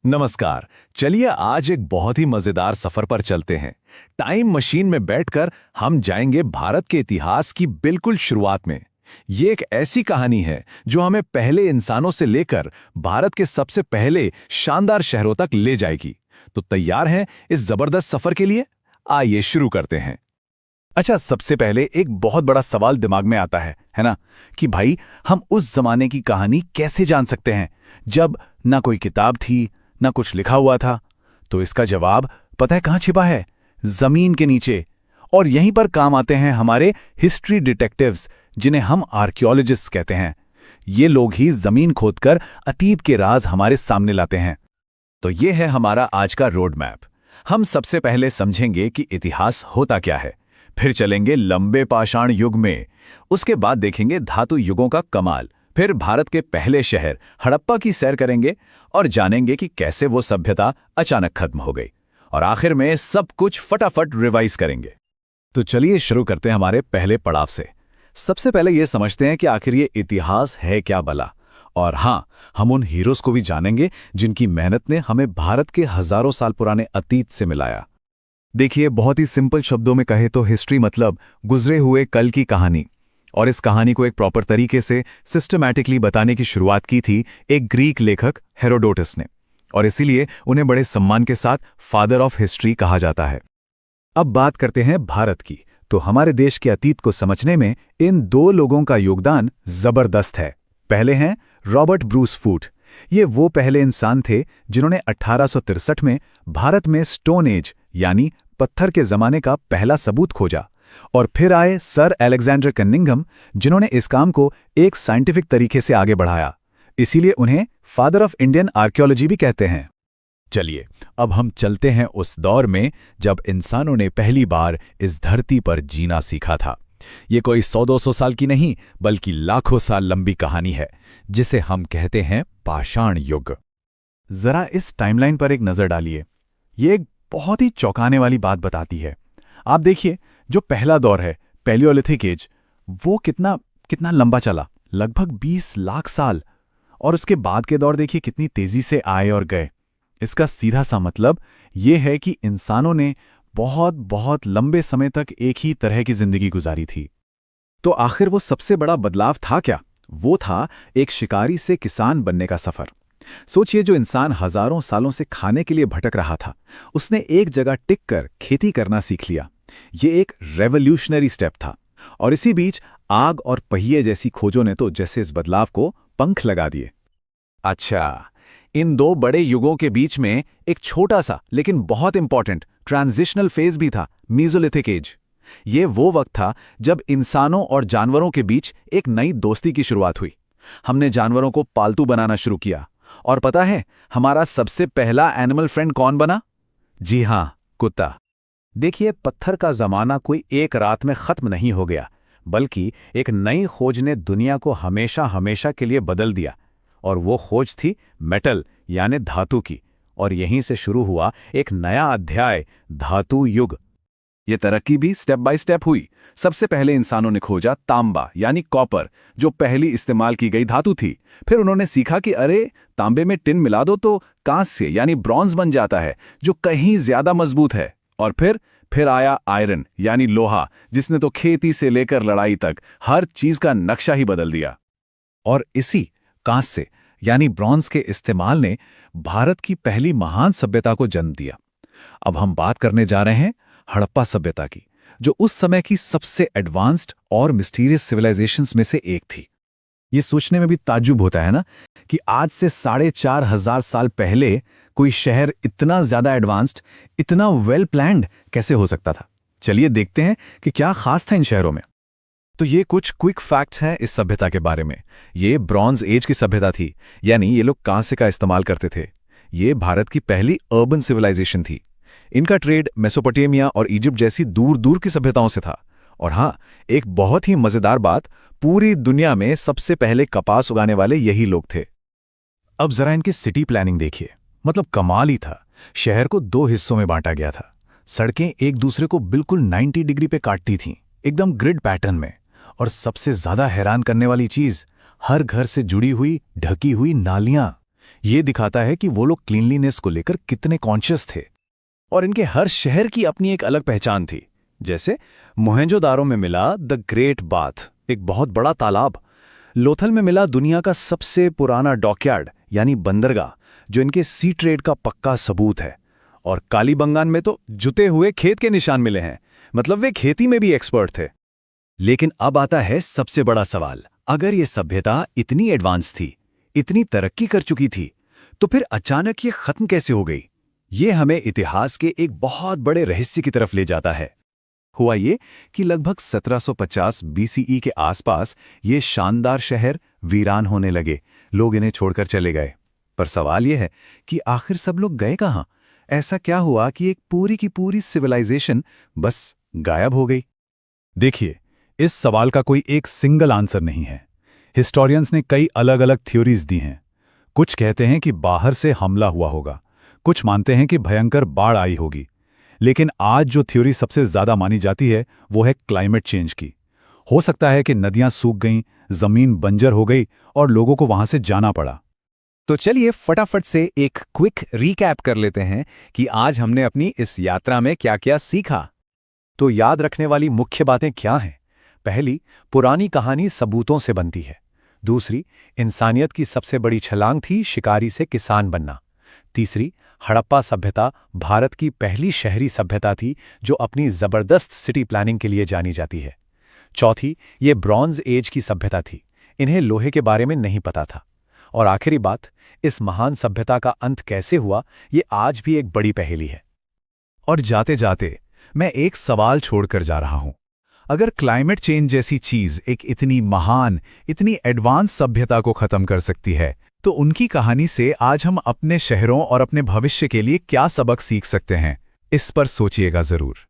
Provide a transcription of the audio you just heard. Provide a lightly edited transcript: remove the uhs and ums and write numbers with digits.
नमस्कार। चलिए आज एक बहुत ही मजेदार सफर पर चलते हैं। टाइम मशीन में बैठकर हम जाएंगे भारत के इतिहास की बिल्कुल शुरुआत में। ये एक ऐसी कहानी है जो हमें पहले इंसानों से लेकर भारत के सबसे पहले शानदार शहरों तक ले जाएगी। तो तैयार हैं इस जबरदस्त सफर के लिए? आइए शुरू करते हैं। अच्छा, सबसे पहले एक बहुत बड़ा सवाल दिमाग में आता है ना, कि भाई हम उस जमाने की कहानी कैसे जान सकते हैं जब ना कोई किताब थी ना कुछ लिखा हुआ था। तो इसका जवाब पता है कहाँ छिपा है? जमीन के नीचे। और यहीं पर काम आते हैं हमारे हिस्ट्री डिटेक्टिव्स, जिन्हें हम आर्कियोलॉजिस्ट कहते हैं। ये लोग ही जमीन खोदकर अतीत के राज हमारे सामने लाते हैं। तो ये है हमारा आज का रोड मैप। हम सबसे पहले समझेंगे कि इतिहास होता क्या है, फिर चलेंगे लंबे पाषाण युग में, उसके बाद देखेंगे धातु युगों का कमाल, फिर भारत के पहले शहर हड़प्पा की सैर करेंगे और जानेंगे कि कैसे वो सभ्यता अचानक खत्म हो गई, और आखिर में सब कुछ फटाफट रिवाइज करेंगे। तो चलिए शुरू करते हैं हमारे पहले पड़ाव से। सबसे पहले ये समझते हैं कि आखिर ये इतिहास है क्या भला। और हाँ, हम उन हीरोज को भी जानेंगे जिनकी मेहनत ने हमें भारत के हजारों साल पुराने अतीत से मिलाया। देखिए, बहुत ही सिंपल शब्दों में कहे तो हिस्ट्री मतलब गुजरे हुए कल की कहानी। और इस कहानी को एक प्रॉपर तरीके से सिस्टमैटिकली बताने की शुरुआत की थी एक ग्रीक लेखक हेरोडोटस ने, और इसीलिए उन्हें बड़े सम्मान के साथ फादर ऑफ हिस्ट्री कहा जाता है। अब बात करते हैं भारत की। तो हमारे देश के अतीत को समझने में इन दो लोगों का योगदान जबरदस्त है। पहले हैं रॉबर्ट ब्रूस फूट। ये वो पहले इंसान थे जिन्होंने 1863 में भारत में स्टोन एज यानी पत्थर के जमाने का पहला सबूत खोजा। और फिर आए सर अलेक्जेंडर कनिंघम, जिन्होंने इस काम को एक साइंटिफिक तरीके से आगे बढ़ाया। इसीलिए उन्हें फादर ऑफ इंडियन आर्कियोलॉजी भी कहते हैं। चलिए अब हम चलते हैं उस दौर में जब इंसानों ने पहली बार इस धरती पर जीना सीखा था। ये कोई 100-200 साल की नहीं, बल्कि लाखों साल लंबी कहानी है, जिसे हम कहते हैं पाषाण युग। जरा इस टाइमलाइन पर एक नजर डालिए। ये एक बहुत ही चौंकाने वाली बात बताती है। आप देखिए, जो पहला दौर है पैलियोलिथिक एज, वो कितना लंबा चला, लगभग 20 लाख साल। और उसके बाद के दौर देखिए कितनी तेजी से आए और गए। इसका सीधा सा मतलब ये है कि इंसानों ने बहुत बहुत लंबे समय तक एक ही तरह की जिंदगी गुजारी थी। तो आखिर वो सबसे बड़ा बदलाव था क्या? वो था एक शिकारी से किसान बनने का सफर। सोचिए, जो इंसान हजारों सालों से खाने के लिए भटक रहा था, उसने एक जगह टिककर खेती करना सीख लिया। ये एक रेवोल्यूशनरी स्टेप था। और इसी बीच आग और पहिए जैसी खोजों ने तो जैसे इस बदलाव को पंख लगा दिए। अच्छा, इन दो बड़े युगों के बीच में एक छोटा सा लेकिन बहुत इंपॉर्टेंट ट्रांजिशनल फेज भी था, मीसोलिथिक एज। ये वो वक्त था जब इंसानों और जानवरों के बीच एक नई दोस्ती की शुरुआत हुई। हमने जानवरों को पालतू बनाना शुरू किया। और पता है हमारा सबसे पहला एनिमल फ्रेंड कौन बना? जी हां, कुत्ता। देखिए, पत्थर का जमाना कोई एक रात में खत्म नहीं हो गया, बल्कि एक नई खोज ने दुनिया को हमेशा हमेशा के लिए बदल दिया। और वो खोज थी मेटल यानी धातु की। और यहीं से शुरू हुआ एक नया अध्याय, धातु युग। ये तरक्की भी स्टेप बाय स्टेप हुई। सबसे पहले इंसानों ने खोजा तांबा यानी कॉपर, जो पहली इस्तेमाल की गई धातु थी। फिर उन्होंने सीखा कि अरे, तांबे में टिन मिला दो तो कांस्य यानी ब्रॉन्ज बन जाता है, जो कहीं ज्यादा मजबूत है। और फिर आया आयरन यानी लोहा, जिसने तो खेती से लेकर लड़ाई तक हर चीज का नक्शा ही बदल दिया। और इसी कांस्य यानी ब्रॉन्ज के इस्तेमाल ने भारत की पहली महान सभ्यता को जन्म दिया। अब हम बात करने जा रहे हैं हड़प्पा सभ्यता की, जो उस समय की सबसे एडवांस्ड और मिस्टीरियस सिविलाइजेशंस में से एक थी। ये सोचने में भी ताज्जुब होता है ना, कि आज से 4,500 साल पहले कोई शहर इतना ज्यादा एडवांस्ड, इतना वेल प्लान्ड कैसे हो सकता था। चलिए देखते हैं कि क्या खास था इन शहरों में। तो ये कुछ क्विक फैक्ट्स हैं इस सभ्यता के बारे में। ये ब्रॉन्ज एज की सभ्यता थी, यानी ये लोग कांसे का इस्तेमाल करते थे। ये भारत की पहली अर्बन सिविलाइजेशन थी। इनका ट्रेड मेसोपोटामिया और इजिप्ट जैसी दूर दूर की सभ्यताओं से था। और हाँ, एक बहुत ही मजेदार बात, पूरी दुनिया में सबसे पहले कपास उगाने वाले यही लोग थे। अब जरा इनकी सिटी प्लानिंग देखिए, मतलब कमाल ही था। शहर को 2 हिस्सों में बांटा गया था। सड़कें एक दूसरे को बिल्कुल 90 डिग्री पे काटती थीं, एकदम ग्रिड पैटर्न में। और सबसे ज्यादा हैरान करने वाली चीज, हर घर से जुड़ी हुई ढकी हुई नालियां। ये दिखाता है कि वो लोग क्लीनलीनेस को लेकर कितने कॉन्शियस थे। और इनके हर शहर की अपनी एक अलग पहचान थी। जैसे मोहेंजोदारो में मिला द ग्रेट बाथ, एक बहुत बड़ा तालाब। लोथल में मिला दुनिया का सबसे पुराना डॉकयार्ड यानी बंदरगाह, जो इनके सी ट्रेड का पक्का सबूत है। और कालीबंगान में तो जुते हुए खेत के निशान मिले हैं, मतलब वे खेती में भी एक्सपर्ट थे। लेकिन अब आता है सबसे बड़ा सवाल, अगर ये सभ्यता इतनी एडवांस थी, इतनी तरक्की कर चुकी थी, तो फिर अचानक ये खत्म कैसे हो गई? ये हमें इतिहास के एक बहुत बड़े रहस्य की तरफ ले जाता है। हुआ ये कि लगभग 1750 बीसीई के आसपास ये शानदार शहर वीरान होने लगे, लोग इन्हें छोड़कर चले गए। पर सवाल ये है कि आखिर सब लोग गए कहाँ? ऐसा क्या हुआ कि एक पूरी की पूरी सिविलाइजेशन बस गायब हो गई? देखिए, इस सवाल का कोई एक सिंगल आंसर नहीं है। हिस्टोरियंस ने कई अलग अलग थ्योरीज दी हैं। कुछ कहते हैं कि बाहर से हमला हुआ होगा, कुछ मानते हैं कि भयंकर बाढ़ आई होगी। लेकिन आज जो थ्योरी सबसे ज्यादा मानी जाती है वो है क्लाइमेट चेंज की। हो सकता है कि नदियां सूख गईं, जमीन बंजर हो गई और लोगों को वहां से जाना पड़ा। तो चलिए फटाफट से एक क्विक रीकैप कर लेते हैं कि आज हमने अपनी इस यात्रा में क्या-क्या सीखा। तो याद रखने वाली मुख्य बातें क्या हैं? पहली, पुरानी कहानी सबूतों से बनती है। दूसरी, इंसानियत की सबसे बड़ी छलांग थी शिकारी से किसान बनना। तीसरी, हड़प्पा सभ्यता भारत की पहली शहरी सभ्यता थी जो अपनी जबरदस्त सिटी प्लानिंग के लिए जानी जाती है। चौथी, ये ब्रॉन्ज एज की सभ्यता थी, इन्हें लोहे के बारे में नहीं पता था। और आखिरी बात, इस महान सभ्यता का अंत कैसे हुआ, ये आज भी एक बड़ी पहेली है। और जाते जाते मैं एक सवाल छोड़कर जा रहा हूं। अगर क्लाइमेट चेंज जैसी चीज एक इतनी महान, इतनी एडवांस सभ्यता को खत्म कर सकती है, तो उनकी कहानी से आज हम अपने शहरों और अपने भविष्य के लिए क्या सबक सीख सकते हैं? इस पर सोचिएगा जरूर।